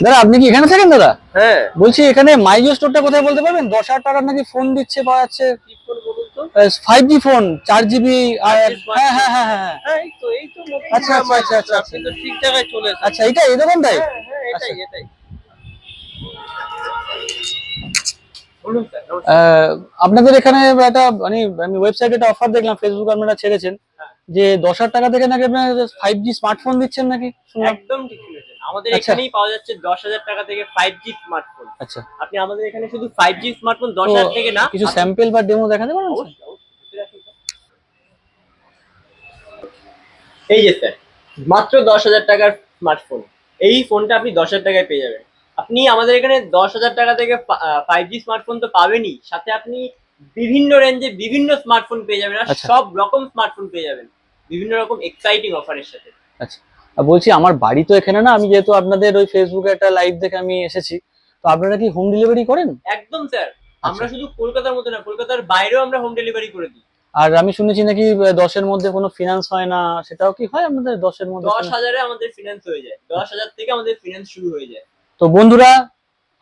দাদা আপনি কি এখানে থাকেন দাদা? হ্যাঁ। বলছি এখানে মাই জিও স্টোরটা কোথায় বলতে পারবেন? 10,000 টাকার নাকি ফোন দিচ্ছে পাওয়া যাচ্ছে। কি ফোন বলুন তো? 5G phone 4GB। হ্যাঁ স্মার্টফোন। হ্যাঁ হ্যাঁ হ্যাঁ। হ্যাঁ, এই তো আচ্ছা আচ্ছা আচ্ছা আচ্ছা আপনি তো ঠিক জায়গায় চলে এসেছেন। আচ্ছা, এটা এই দোকানটাই? হ্যাঁ, হ্যাঁ, আচ্ছা। এটাই। বলুন স্যার, নমস্কার। আপনাদের এখানে একটা মানে আমি ওয়েবসাইটে একটা অফার দেখলাম, ফেসবুক আপনারা ছেড়েছেন হ্যাঁ, যে 10,000 টাকা থেকে নাকি আপনারা 5G স্মার্টফোন দিচ্ছেন নাকি শুনলাম। একদম ঠিক শুনেছেন। আমাদের আচ্ছা এখানেই পাওয়া যাচ্ছে 10,000 টাকা থেকে 5G স্মার্টফোন। আচ্ছা। আপনি আমাদের এখানে শুধু 5G স্মার্টফোন তো 10,000 থেকে না, কিছু আপনি স্যাম্পল বা ডেমো দেখাতে পারবেন স্যার? অবশ্যই ভিতরে আসুন স্যার। এই যে স্যার, মাত্র 10,000 টাকার স্মার্টফোন। এই ফোনটা আপনি 10,000 টাকায় পেয়ে যাবেন। আপনি আমাদের এখানে 10,000 টাকা থেকে 5G স্মার্টফোন তো পাবেনই, সাথে আপনি বিভিন্ন রেঞ্জে বিভিন্ন স্মার্টফোন পেয়ে যাবেন, আর আচ্ছা সব রকম স্মার্টফোন পেয়ে যাবেন বিভিন্ন রকম এক্সাইটিং অফারের সাথে। আচ্ছা। আর বলছি আমার বাড়ি তো এখানে না, আমি যেহেতু আপনাদের ওই ফেসবুকে একটা লাইভ দেখে আমি এসেছি, তো আপনারা কি হোম ডেলিভারি করেন? একদম স্যার। আমরা আচ্ছা। শুধু কলকাতার মধ্যে না, কলকাতার বাইরেও আমরা হোম ডেলিভারি করে দিই। আর আমি শুনেছি নাকি 10-এর মধ্যে কোনো ফিনান্স হয় না, সেটাও কি হয় আপনাদের 10-এর মধ্যে finance? 10,000-এ আমাদের ফিনান্স হয়ে যায়, 10,000 থেকে আমাদের ফিনান্স শুরু হয়ে যায়। তো বন্ধুরা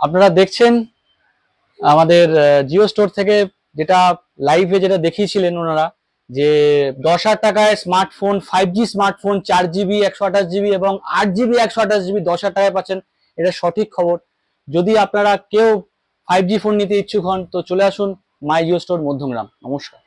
আপনারা দেখছেন আমাদের জিও স্টোর থেকে যেটা লাইভে যেটা দেখিয়েছিলেন ওনারা, যে 10,000 টাকায় smartphone 5G smartphone 4GB 128GB এবং 8GB 128GB 10,000 টাকায় পাচ্ছেন। এটা সঠিক খবর। যদি আপনারা কেউ 5G ফোন নিতে ইচ্ছুক হন তো চলে আসুন মাই জিও স্টোর মধ্যমগ্রাম। নমস্কার।